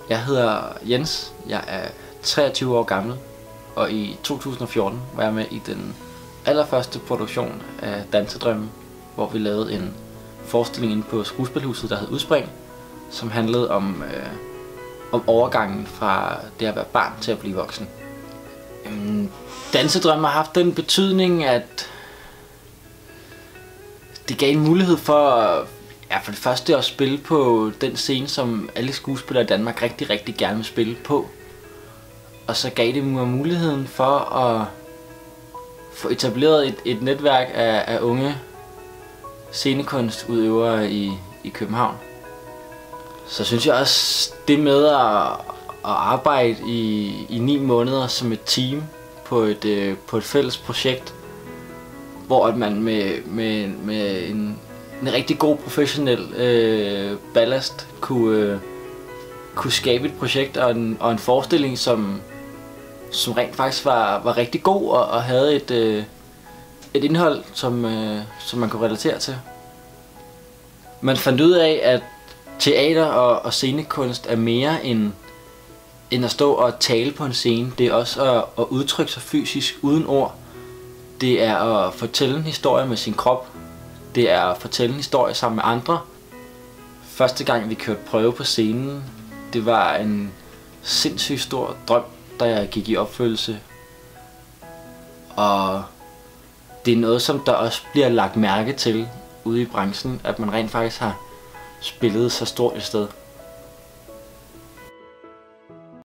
Jeg hedder Jens, jeg er 23 år gammel, og i 2014 var jeg med i den allerførste produktion af Dansedrømme, hvor vi lavede en forestilling inde på Skuespilhuset, der hed Udspring, som handlede om overgangen fra det at være barn til at blive voksen. Dansedrømme har haft den betydning, at det gav en mulighed for for det første at spille på den scene, som alle skuespillere i Danmark rigtig gerne vil spille på. Og så gav det mig muligheden for at få etableret et netværk af unge scenekunstudøvere i København. Så synes jeg også, det med at arbejde i 9 måneder som et team på et fælles projekt, hvor at man med en rigtig god professionel ballast kunne skabe et projekt og en forestilling, som rent faktisk var rigtig god og havde et indhold, som man kunne relatere til. Man fandt ud af, at teater og scenekunst er mere end at stå og tale på en scene. Det er også at udtrykke sig fysisk uden ord. Det er at fortælle en historie med sin krop. Det er at fortælle en historie sammen med andre. Første gang vi kørte prøve på scenen, det var en sindssygt stor drøm, da jeg gik i opfyldelse. Og det er noget, som der også bliver lagt mærke til ude i branchen, at man rent faktisk har spillet så stort et sted.